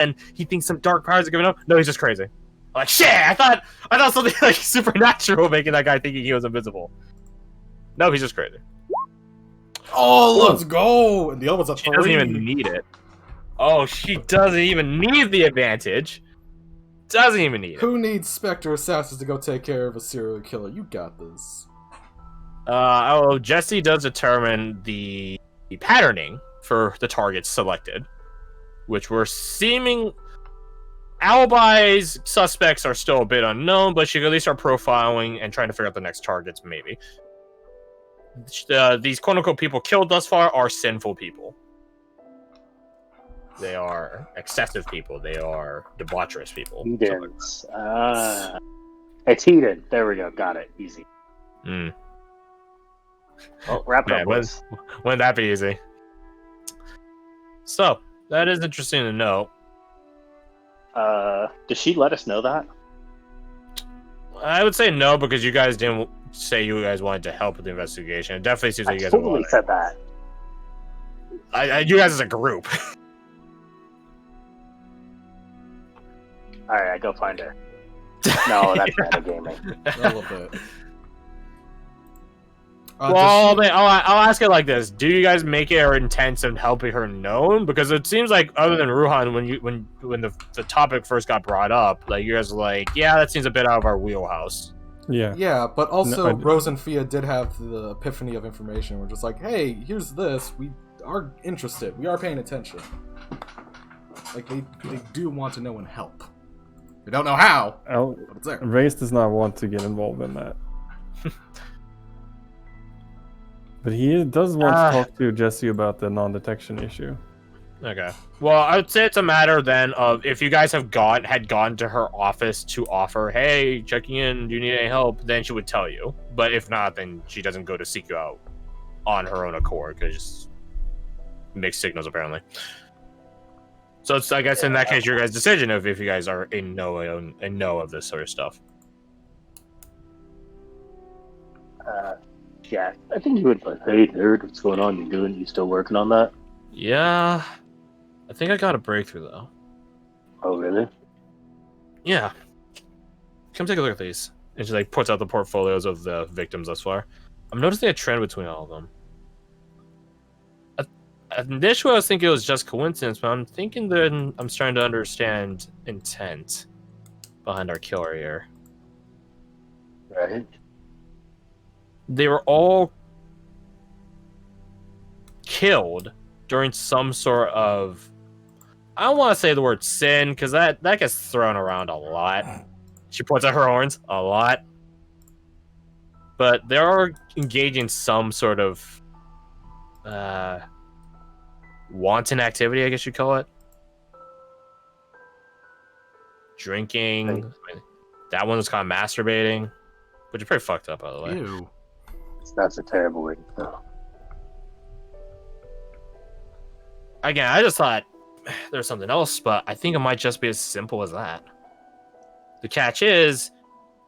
and he thinks some dark powers are giving up. No, he's just crazy. Like shit, I thought something like supernatural making that guy thinking he was invisible. No, he's just crazy. Oh, let's go! And the other one's at She doesn't even need it. Oh, she doesn't even need the advantage. Doesn't even need it. Who needs Spectre Assassins to go take care of a serial killer? You got this. Jesse does determine the patterning for the targets selected, which were seeming alibis. Suspects are still a bit unknown, but she can at least start profiling and trying to figure out the next targets, maybe. These quote-unquote people killed thus far are sinful people. They are excessive people. They are debaucherous people. Hedons. It's Hedon. There we go. Got it. Easy. Mm. Well, wrap it up. Wouldn't that be easy? So, that is interesting to know. Does she let us know that? I would say no, because you guys didn't say you guys wanted to help with the investigation. It definitely seems like you guys totally said that. You guys as a group. Alright, I go find her. No, that's metagaming. A little bit. Well, I'll ask it like this: do you guys make it her intent of helping her known? Because it seems like, other than Ruhan, when the topic first got brought up, like you guys were like, yeah, that seems a bit out of our wheelhouse. Yeah. Yeah, but also Rose and Fia did have the epiphany of information. We're just like, hey, here's this. We are interested. We are paying attention. Like they do want to know and help. We don't know how. But it's there. Race does not want to get involved in that. But he does want to talk to Jesse about the non-detection issue. Okay. Well, I would say it's a matter then of if you guys had gone to her office to offer, hey, checking in, do you need any help? Then she would tell you. But if not, then she doesn't go to seek you out on her own accord, because mixed signals apparently. So it's, I guess, in that case, your guys' decision of if you guys are in know of this sort of stuff. Yeah, I think you would like, hey, nerd, what's going on? You still working on that? Yeah. I think I got a breakthrough, though. Oh, really? Yeah. Come take a look at these. And she, like, puts out the portfolios of the victims thus far. I'm noticing a trend between all of them. Initially, I was thinking it was just coincidence, but I'm thinking that I'm starting to understand intent behind our killer here. Right. They were all killed during some sort of, I don't want to say the word sin, because that gets thrown around a lot. She points at her horns a lot. But they are engaging some sort of wanton activity, I guess you'd call it. Drinking. Right. That one was kind of masturbating, which is pretty fucked up, by the way. Ew. That's a terrible way to go. Again, I just thought there's something else, but I think it might just be as simple as that. The catch is,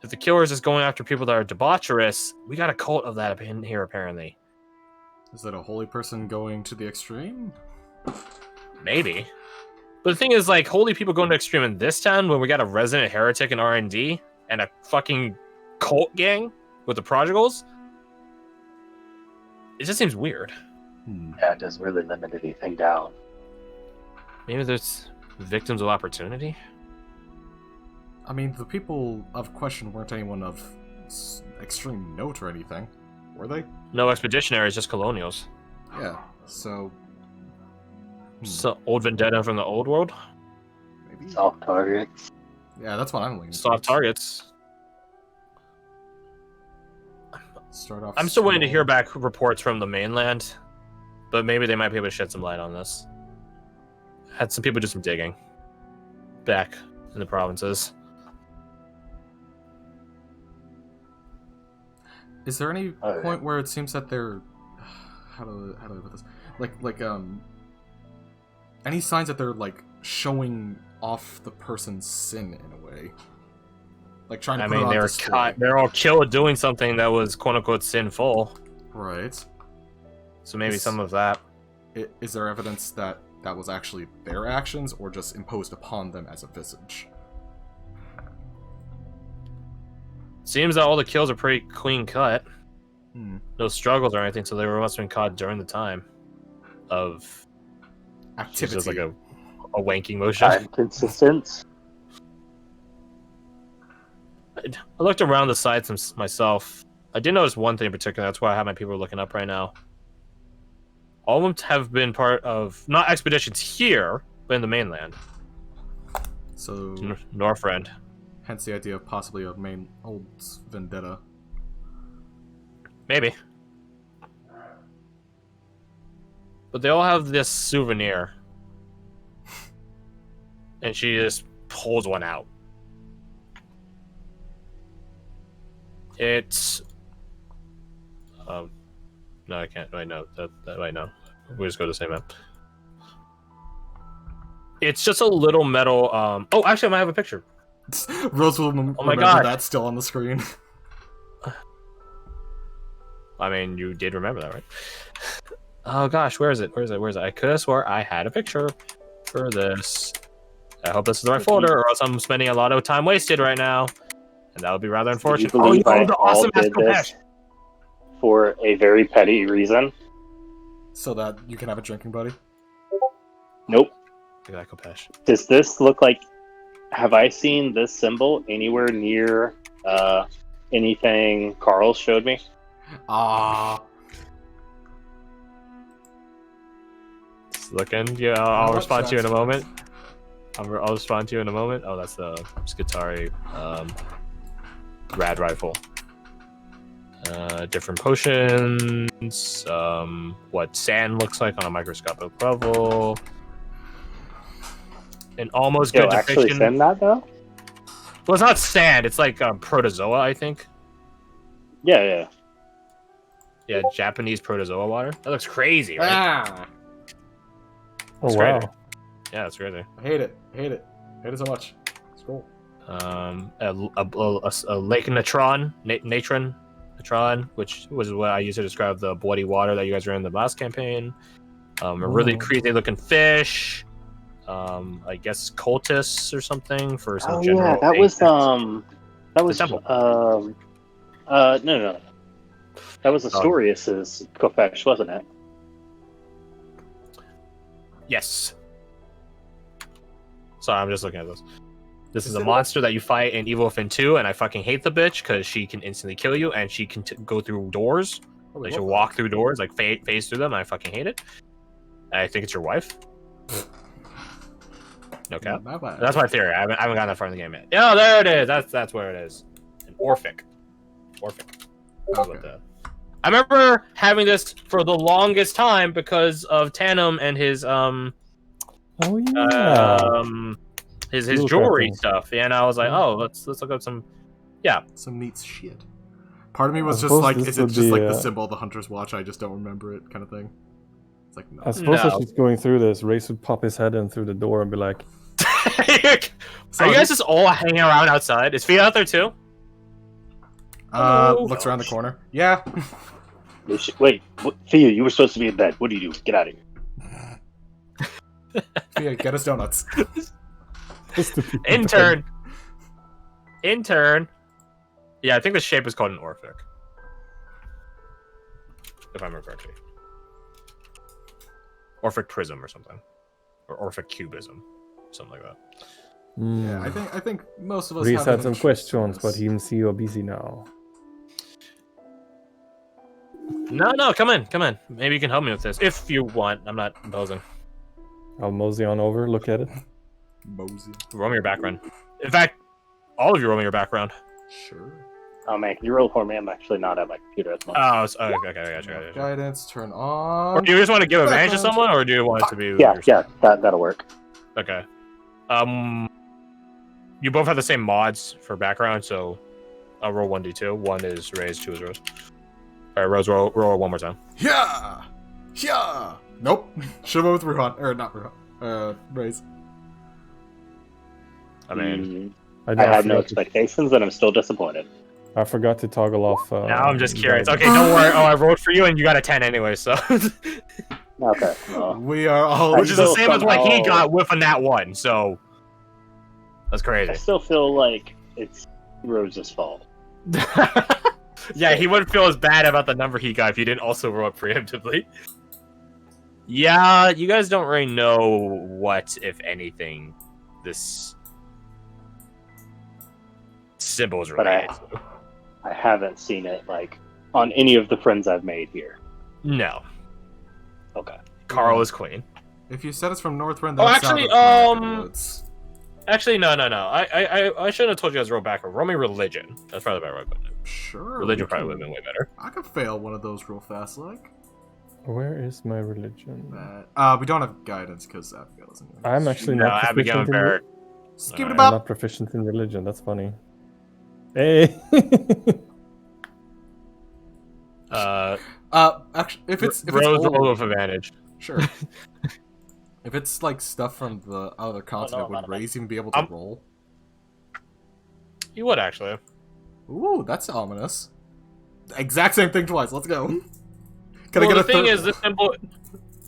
if the killer is just going after people that are debaucherous, we got a cult of that in here, apparently. Is that a holy person going to the extreme? Maybe. But the thing is, like, holy people going to extreme in this town when we got a resident heretic in R&D and a fucking cult gang with the prodigals? It just seems weird. Yeah, it doesn't really limit anything down. Maybe there's victims of opportunity? I mean, the people of question weren't anyone of extreme note or anything, were they? No expeditionaries, just colonials. Yeah, so... So, old vendetta from the old world? Maybe? Soft targets. Yeah, that's what I'm leaning Soft targets. Start off I'm still waiting to hear back reports from the mainland, but maybe they might be able to shed some light on this. Had some people do some digging back in the provinces. Is there any point where it seems that they're... How do I put this? Like, any signs that they're, like, showing off the person's sin in a way? Like, trying to put it on display. They're all killed doing something that was quote-unquote sinful. Right. So maybe some of that. Is there evidence that that was actually their actions or just imposed upon them as a visage. Seems that all the kills are pretty clean cut. Hmm. No struggles or anything, so they must have been caught during the time of Activity. just like a wanking motion. Time consistent. I looked around the sites myself. I did notice one thing in particular. That's why I have my people looking up right now. All of them have been part of, not expeditions here, but in the mainland. So, Northrend. hence the idea of possibly a main old vendetta. Maybe. But they all have this souvenir. And she just pulls one out. It's... no, I can't. Wait, no. Wait, no. We just go to the same map. It's just a little metal... Oh, actually, I might have a picture. Rose will remember God. that still on the screen. I mean, you did remember that, right? Oh gosh, where is it? Where is it? I could have swore I had a picture for this. I hope this is the right folder, or else I'm spending a lot of time wasted right now, and that would be rather unfortunate. Do you believe I the all awesome did this for a very petty reason? So that you can have a drinking buddy? Nope. Look at that Kopesh. Does this look like... Have I seen this symbol anywhere near anything Carl showed me? Just looking. Yeah, I'll respond to you in a moment. I'll respond to you in a moment. Oh, that's the Skitari rad rifle. Different potions. What sand looks like on a microscopic level. An almost good actually depiction. send that though? Well, it's not sand. It's like protozoa, I think. Yeah. Yeah, Japanese protozoa water. That looks crazy, right? Ah! Oh That's wow. crazy. Yeah, that's crazy. I hate it. Hate it so much. Scroll. A lake natron, which was what I used to describe the bloody water that you guys were in the last campaign. A really creepy looking fish. I guess cultists or something for some general. Yeah, that was temple. no. That was Astorius's Kofesh, wasn't it? Yes. Sorry, I'm just looking at this. This is a monster that you fight in Evil Within 2, and I fucking hate the bitch because she can instantly kill you, and she can go through doors. Like, she'll walk through doors, like phase through them, and I fucking hate it. And I think it's your wife. No cap. That's my theory. I haven't gotten that far in the game yet. Oh, there it is. That's where it is. An Orphic. Okay. I remember having this for the longest time because of Tanum and his Oh yeah. his Little jewelry crafting. stuff. Yeah, and I was like, oh, let's look up some. Yeah. Some neat shit. Part of me was I just suppose like, this is it would just be, like the symbol of the Hunter's Watch? I just don't remember it, kind of thing. It's like, no. I suppose as No. she's going through this, Race would pop his head in through the door and be like, Are you guys just all hanging around outside? Is Fia out there too? Looks around the corner. Yeah. Wait, Thea, you were supposed to be in bed. What do you do? Get out of here. Yeah, get us donuts. Intern. Yeah, I think the shape is called an Orphic. If I remember correctly. Orphic prism or something. Or Orphic cubism. Something like that. Yeah, I think most of us Reese have had an some interest questions, in but this. he see you're busy now. No, come in. Maybe you can help me with this. If you want. I'm not imposing. I'll mosey on over, look at it. Mosey. Roll me your background. In fact, all of you roll me your background. Sure. Oh man, can you roll for me? I'm actually not at my computer at the moment. Oh, okay, I gotcha. Guidance, turn Or on. do you just want to give advantage to someone, or do you want it to be... Yeah, that'll work. Okay. You both have the same mods for background, so I'll roll 1d2. 1 is Ray's, 2 is Rose. Alright, Rose, roll one more time. Yeah! Nope. Should've went with Ruhan. Or not Ruhan. Raise. I mean... I had no expectations, and I'm still disappointed. I forgot to toggle off. Now I'm just curious. guidance. Okay, don't worry. Oh, I rolled for you, and you got a 10 anyway, so... Okay. Well, We are all. Which is the still same as what he somehow- got with a nat 1, so that's I crazy. still feel like it's Rose's fault. Yeah, he wouldn't feel as bad about the number he got if you didn't also roll it preemptively. Yeah, you guys don't really know what, if anything, this symbol is But related to. I haven't seen it like on any of the friends I've made here. No. Okay. Carl is queen. If you said it's from Northrend, Oh, that's actually, out of my neck of the woods. Actually, no. I shouldn't have told you guys to roll backwards. Roll me religion. That's probably the better way to put it. Sure. Religion we probably can- would have been way better. I could fail one of those real fast, like. Where is my religion? We don't have guidance because Abigail doesn't. I'm actually No, not Abigail proficient and in Barrett. Skip it Alright. I'm about. not proficient in religion. That's funny. Hey. Actually, if it's Rose old, roll with advantage. sure. If it's like stuff from the other continent, I'm would not- Raze even be able to roll? You would actually. Ooh, that's ominous. Exact same thing twice. Let's go. Can Well, I get the a thing third? is, this symbol.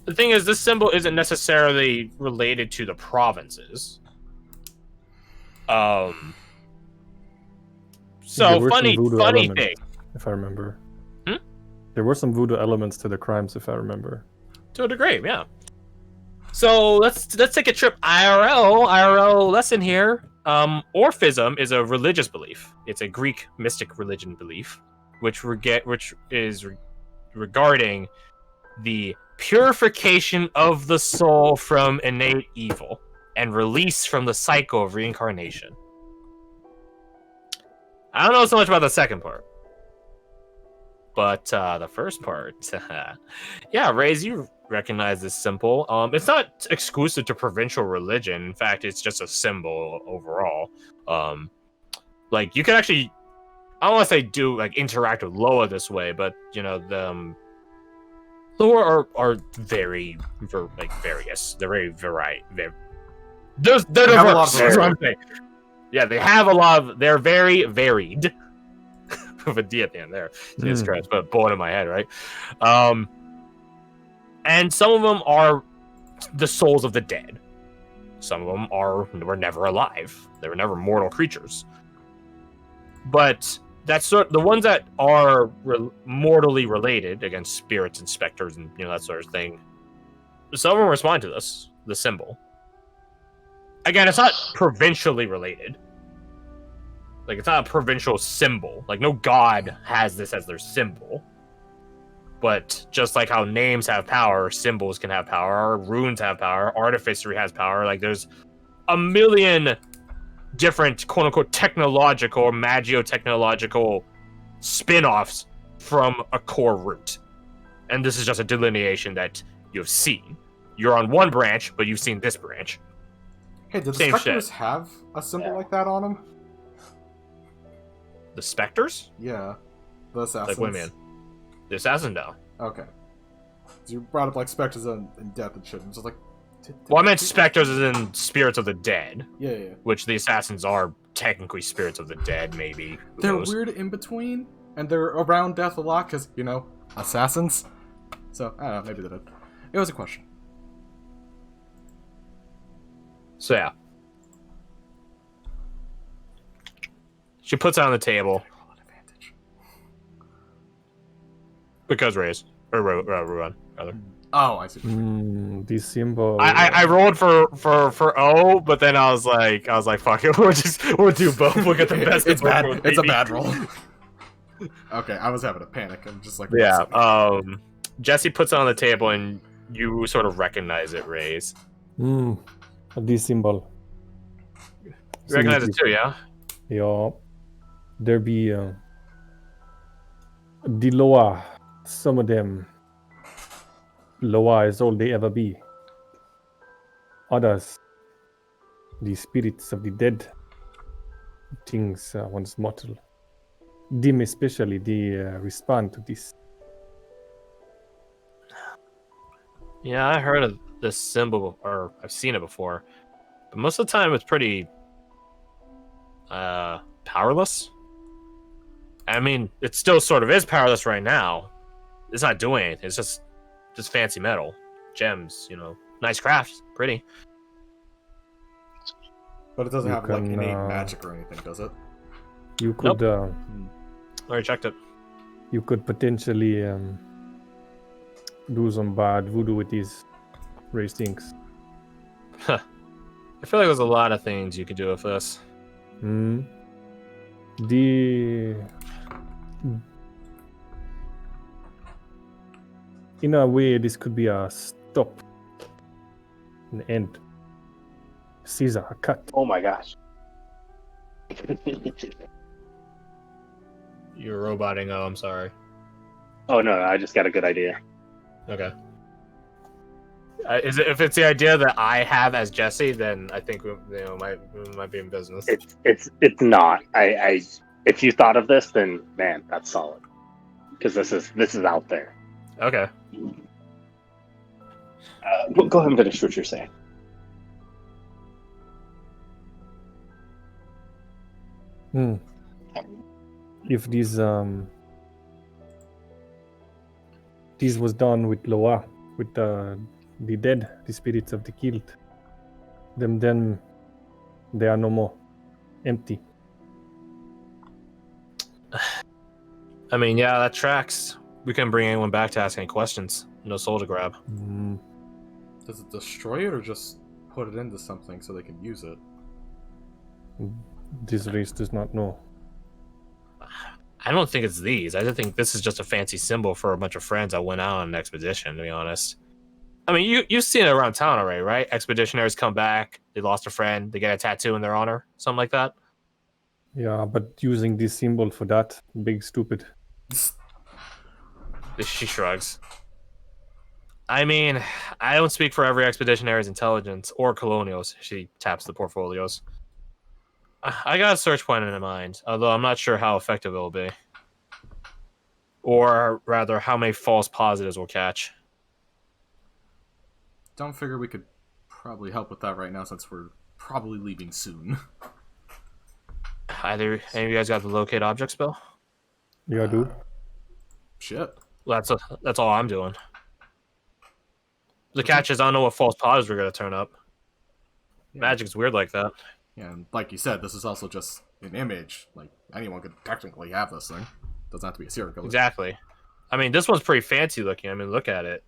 The thing is, this symbol isn't necessarily related to the provinces. There So were some funny voodoo thing. elements, if I remember. Hmm? There were some voodoo elements to the crimes, if I remember. To a degree, yeah. So let's take a trip IRL lesson here. Orphism is a religious belief. It's a Greek mystic religion belief, which is regarding the purification of the soul from innate evil and release from the cycle of reincarnation. I don't know so much about the second part. But the first part, yeah, Raze, you recognize this symbol. It's not exclusive to provincial religion. In fact, it's just a symbol overall. Like you can actually, I don't want to say do like interact with Loa this way, but you know the Loa are very various. They're very varied. They're diverse. have a lot of That's what I'm saying. Yeah, they have a lot of. They're very varied. With a D at the end there. Jesus Christ, put a bullet in my head, right? And some of them are the souls of the dead. Some of them were never alive. They were never mortal creatures. But that's the ones that are mortally related against spirits and specters and that sort of thing. Some of them respond to this, the symbol. Again, it's not provincially related. Like, it's not a provincial symbol. Like, no god has this as their symbol. But just like how names have power, symbols can have power, runes have power, artificery has power. Like, there's a million different, quote-unquote, technological or magio-technological spin-offs from a core root. And this is just a delineation that you've seen. You're on one branch, but you've seen this branch. Hey, did the Same Spectres shit. have a symbol Yeah. like that on them? The Spectres? Yeah. The assassins. Like, what do you mean? The Assassin, no. Okay. So you brought up like Spectres and death and shit. I'm just like. Well, I meant Spectres as in spirits of the dead, Yeah. which the Assassins are technically spirits of the dead, maybe. Who They're knows? weird in between, and they're around death a lot because assassins. So I don't know. Maybe they did. It was a question. So, yeah. She puts it on the table. Because Raze. Or Ruan, rather. Oh, I see. The symbol. I rolled for O, but then I was like, fuck it, we'll do both. We'll get the best. It's of both bad. worlds, It's a baby. bad roll. Okay, I was having a panic. I'm just like, Yeah. Jesse puts it on the table, and you sort of recognize it, Raze. The symbol. You recognize it too, yeah? Yeah. There be the Loa. Some of them. Loa is all they ever be. Others, the spirits of the dead. Things once mortal. Them especially, they respond to this. Yeah, I heard of this symbol, or I've seen it before. But most of the time, it's pretty powerless. I mean, it still sort of is powerless right now. It's not doing anything. It's just fancy metal. gems, you know, nice crafts, pretty. But it doesn't You have like can, innate magic or anything, does it? You could Already checked it. you could potentially do some bad voodoo with these raised things. I feel like there's a lot of things you could do with this. The in a way, this could be a stop, an end. Caesar, a cut. Oh my gosh. You're roboting. Oh, I'm sorry. Oh no, I just got a good idea. Okay. If it's the idea that I have as Jesse, then I think we might be in business. It's not. I if you thought of this, then man, that's solid. Because this is out there. Okay. Go ahead and finish what you're saying. If this was done with Loa, with the dead, the spirits of the killed, then they are no more, empty. I mean, yeah, that tracks. We can bring anyone back to ask any questions. No soul to grab. Does it destroy it or just put it into something so they can use it? This race does not know. I don't think it's these. I just think this is just a fancy symbol for a bunch of friends that went out on an expedition, to be honest. I mean, you've seen it around town already, right? Expeditionaries come back, they lost a friend, they get a tattoo in their honor, something like that. Yeah, but using this symbol for that, big stupid. She shrugs. I mean, I don't speak for every expeditionary's intelligence or colonials. She taps the portfolios. I got a search point in mind, although I'm not sure how effective it'll be. Or rather, how many false positives we'll catch. Don't figure we could probably help with that right now since we're probably leaving soon. Either any of you guys got the locate object spell? Yeah, dude. Shit. Well, that's all I'm doing. The catch is I don't know what false positives are going to turn up. Yeah. Magic's weird like that. Yeah, and like you said, this is also just an image. Like, anyone could technically have this thing. Doesn't have to be a serial killer. Exactly. I mean, this one's pretty fancy looking. I mean, look at it.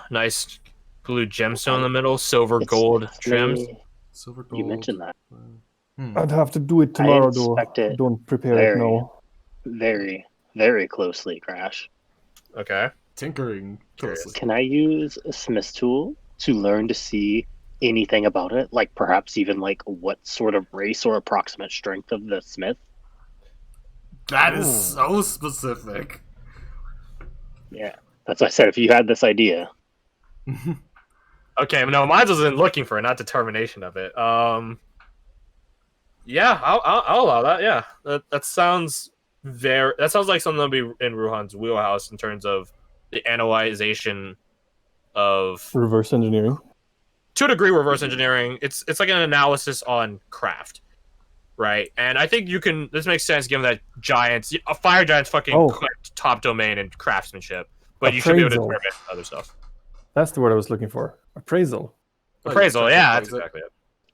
Nice blue gemstone in the middle, silver gold trims. Silver gold. You mentioned that. I'd have to do it tomorrow, though. It Don't prepare it now. very, very closely, Crash. Okay. Tinkering. Can I use a Smith's tool to learn to see anything about it? Like perhaps even like what sort of race or approximate strength of the Smith? That is so specific. Yeah. That's what I said. If you had this idea. Okay, no, mine was in looking for it, not determination of it. Yeah, I'll allow that. Yeah, that sounds like something that'll be in Ruhan's wheelhouse in terms of the analyzation of Reverse engineering. To a degree, reverse engineering. It's like an analysis on craft, right? And I think this makes sense given that a fire giant's fucking top domain in craftsmanship, but you should be able to determine other stuff. That's the word I was looking for. Appraisal. Appraisal, yeah, that's exactly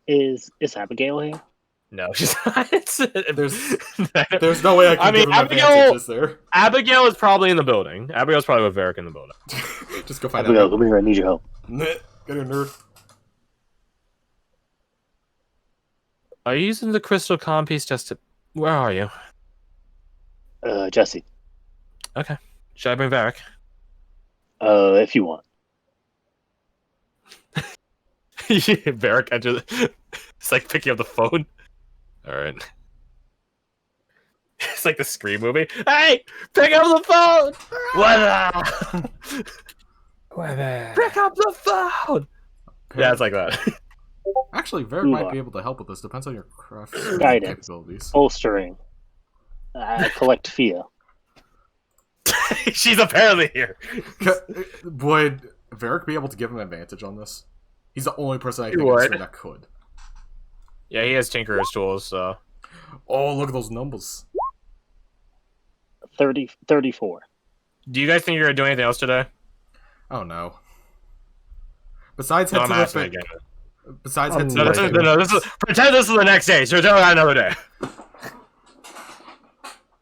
it. Is Abigail here? No, she's not. There's no way I can give him advantages there. Abigail is probably in the building. Abigail's probably with Varric in the building. Just go find Abigail, come here, I need your help. Get here, nerd. Are you using the crystal comm piece just to... Where are you? Jesse. Okay. Should I bring Varric? If you want. Varric enters. It's like picking up the phone. All right. It's like the Scream movie. Hey, pick up the phone. What? Pick up the phone. Yeah, it's like that. Actually, Varric might be able to help with this. Depends on your craft Guidance. capabilities. Bolstering. Collect Fia. She's apparently here. Would Varric be able to give him advantage on this? He's the only person I think that could. Yeah, he has Tinkerer's tools, so... Oh, look at those numbers. 34. Do you guys think you're going to do anything else today? Oh no. Besides No, head I'm to asking the again. besides head to No, this is pretend this is the next day, so we're talking about another day.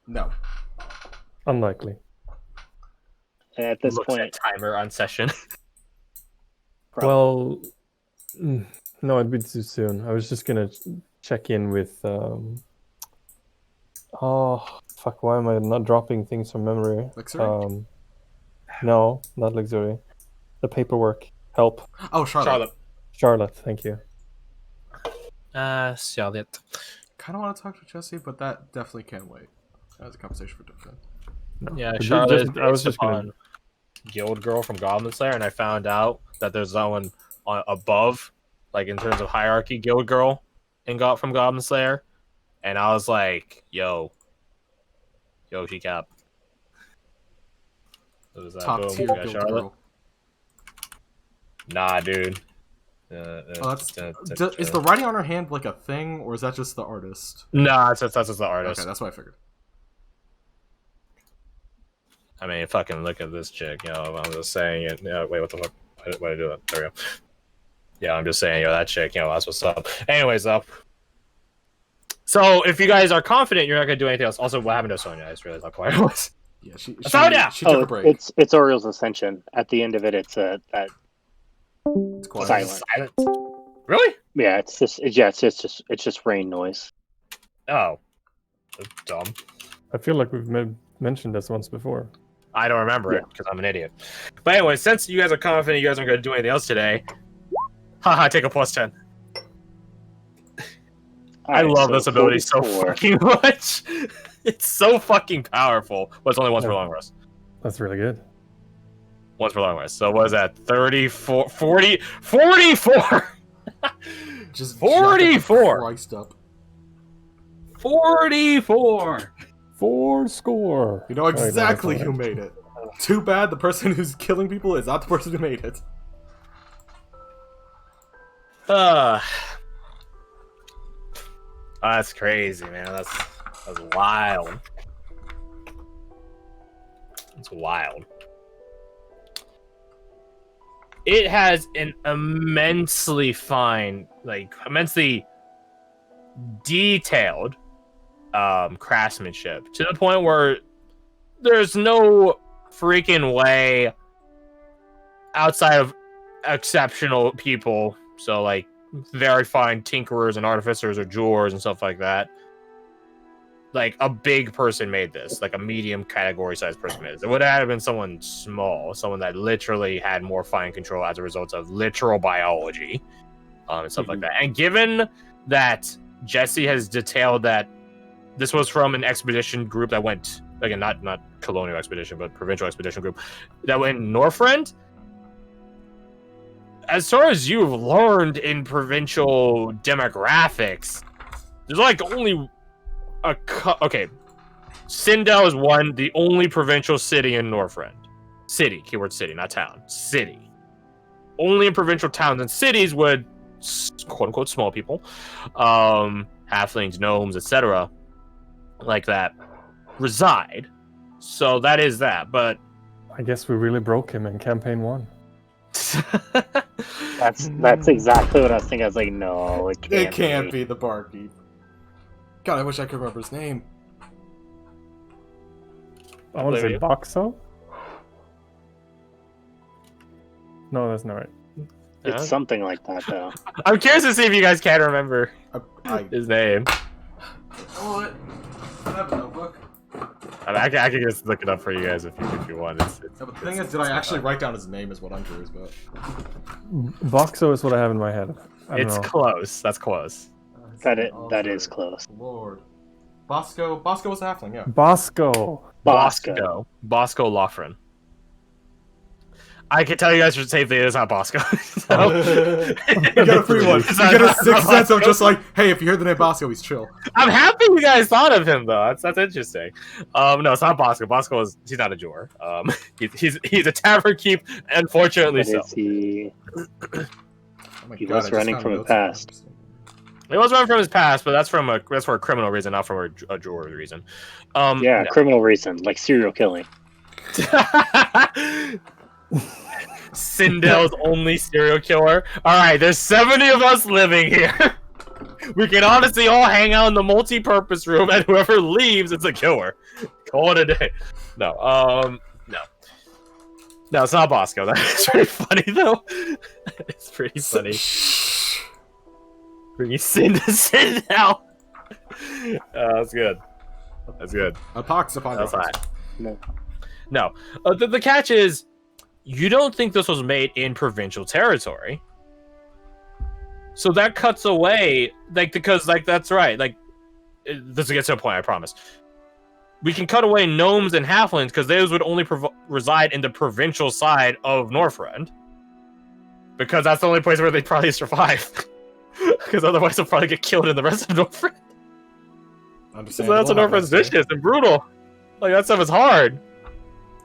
No. Unlikely. At this Looks point, at timer on session. Well, no, it'd be too soon. I was just gonna check in with. Oh fuck! Why am I not dropping things from memory? Luxury? No, not luxury. The paperwork. Help. Oh, Charlotte. Charlotte, thank you. Charlotte. Kind of want to talk to Jesse, but that definitely can wait. That was a conversation for different. No. Yeah, But Charlotte is I was based just gonna. upon Guild Girl from Goblin Slayer, and I found out that there's someone above, like in terms of hierarchy, Guild Girl from Goblin Slayer, and I was like, yo, she cap. What was that? Top Boom, tier we got Guild Charlotte. Girl. Nah, dude. Oh, is the writing on her hand like a thing, or is that just the artist? Nah, that's just the artist. Okay, that's what I figured. I mean, fucking look at this chick, I'm just saying it. Wait, what the fuck? Why did I do that? There we go. Yeah, I'm just saying, that chick, that's what's up. Anyways, so if you guys are confident you're not going to do anything else, also, what happened to Sonya? I just realized how quiet it was. Yeah, she oh, took a break. it's Oriel's Ascension. At the end of it, it's that It's quiet. silent. Really? Yeah, it's just rain noise. Oh. That's dumb. I feel like we've mentioned this once before. I don't remember it because I'm an idiot. But anyway, since you guys are confident you guys aren't going to do anything else today, haha, take a +10. I love this ability so fucking much. It's so fucking powerful. But it's only once per long rest. That's really good. Once per long rest. So what is that? 34, 40, 44! Just 44! Christ up. 44! 4 score. You know exactly who made it. Too bad the person who's killing people is not the person who made it. That's crazy, man. That's wild. It's wild. It has an immensely fine, immensely detailed craftsmanship to the point where there's no freaking way outside of exceptional people, so very fine tinkerers and artificers or jewelers and stuff like that, a big person made this, a medium category sized person made this. It would have been someone small, someone that literally had more fine control as a result of literal biology and stuff like that. And given that Jesse has detailed that this was from an expedition group that went, again, not colonial expedition, but provincial expedition group that went Northrend. As far as you've learned in provincial demographics, there's only okay. Sindel is the only provincial city in Northrend. City, keyword city, not town. City. Only in provincial towns and cities would, quote unquote, small people, halflings, gnomes, etc., like that, reside. So that is that, but I guess we really broke him in campaign 1. That's exactly what I was thinking. I was like, no, it can't be the barkeep. God, I wish I could remember his name. I want to say Boxo? No, that's not right. It's something like that, though. I'm curious to see if you guys can remember his name. What? I have a notebook. I can just look it up for you guys if you want. The thing is, did I actually write down his name is what I'm curious about. Boxo is what I have in my head. It's close. That's close. That is close. Lord. Bosco was a halfling, yeah. Bosco Lothrin. I can tell you guys for safety, it's not Bosco. So. You got a free one. You get a sixth sense of just hey, if you hear the name Bosco, he's chill. I'm happy you guys thought of him though. That's interesting. No, it's not Bosco. He's not a Jor. He's a tavern keep. Unfortunately, so. He was running from the past. He was running from his past, but that's for a criminal reason, not for a Jor reason. Criminal reason, like serial killing. Sindel's only serial killer. Alright, there's 70 of us living here. We can honestly all hang out in the multi-purpose room, and whoever leaves, it's a killer. Call it a day. No, no. No, it's not Bosco. That's pretty funny, though. It's pretty funny. Bringing sin to Sindel. That's good. That's good. That's fine. No. The catch is, you don't think this was made in provincial territory. So that cuts away, like, because, like, that's right. Like, this gets to a point, I promise. We can cut away gnomes and halflings because those would only reside in the provincial side of Northrend. Because that's the only place where they'd probably survive. Because otherwise they'll probably get killed in the rest of Northrend. So that's what Northrend's vicious and brutal. Like, that stuff is hard.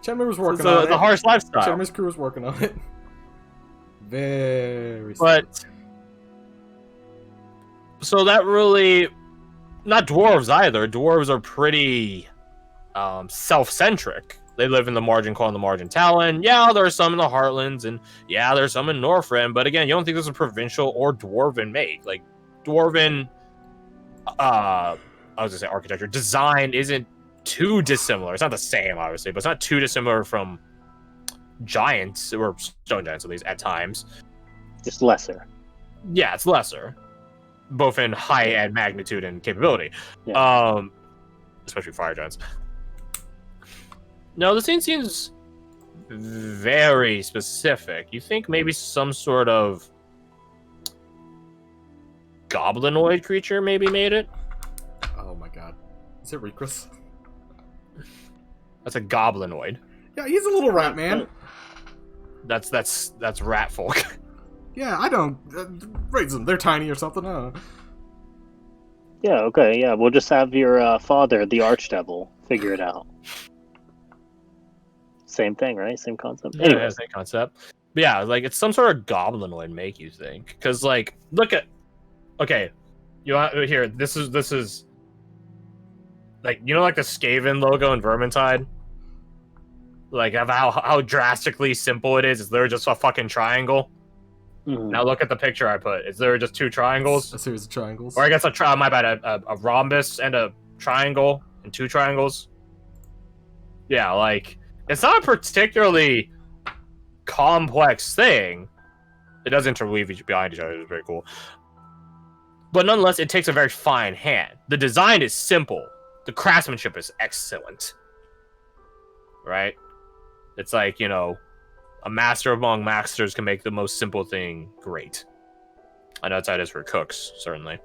Chenmer was working on it. It's a harsh lifestyle. Chenmer's crew was working on it. Very But... So that really... Not dwarves either. Dwarves are pretty... self-centric. They live in the Margin Claw and the Margin Talon. Yeah, there are some in the Heartlands, and yeah, there's some in Northrend, but again, you don't think this is provincial or dwarven made. Like, dwarven, I was gonna say architecture, design isn't too dissimilar. It's not the same, obviously, but it's not too dissimilar from giants, or stone giants at least, at times. Just lesser. Yeah, it's lesser. Both in height and magnitude and capability. Yeah. Especially fire giants. No, the scene seems very specific. You think maybe some sort of goblinoid creature maybe made it? Oh my god. Is it Recrus? That's a goblinoid. Yeah, he's a little rat man. That's rat folk. Yeah, I don't raise them. They're tiny or something. I don't know. Yeah, okay, yeah. We'll just have your father, the Archdevil, figure it out. Same thing, right? Same concept. Anyway. Yeah, same concept. But yeah, like, it's some sort of goblinoid make, you think. Because, like, look at... Okay. Here, this is... Like, you know, like, the Skaven logo in Vermintide? Like, of how drastically simple it is. It's literally just a fucking triangle. Mm-hmm. Now look at the picture I put. Is there just two triangles? A series of triangles. Or I guess my bad, a rhombus and a triangle and two triangles. Yeah, like, it's not a particularly complex thing. It does interweave behind each other, it's very cool. But nonetheless, it takes a very fine hand. The design is simple. The craftsmanship is excellent. Right? It's like, you know, a master among masters can make the most simple thing great. I know that's how it is for cooks, certainly.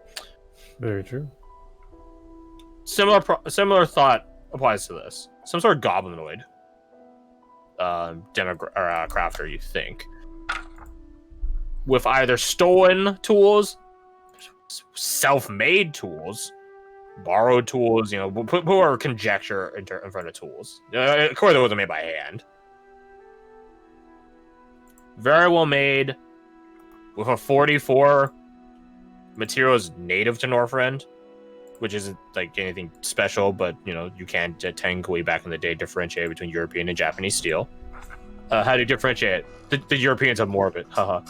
Very true. Similar thought applies to this. Some sort of goblinoid crafter, you think, with either stolen tools, self-made tools, borrowed tools. You know, we'll put our conjecture in front of tools. Of course, it wasn't made by hand. Very well made, with a 44 materials native to Northrend, which isn't like anything special, but you know, you can technically back in the day differentiate between European and Japanese steel. How do you differentiate? The Europeans have more of it. Haha.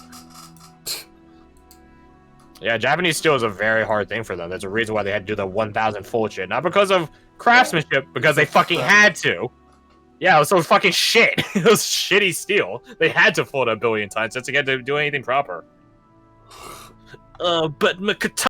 Yeah, Japanese steel is a very hard thing for them. There's a reason why they had to do the 1,000 fold shit, not because of craftsmanship, because they fucking had to. Yeah, it was so fucking shit. It was shitty steel. They had to fold it a billion times just to get to do anything proper. But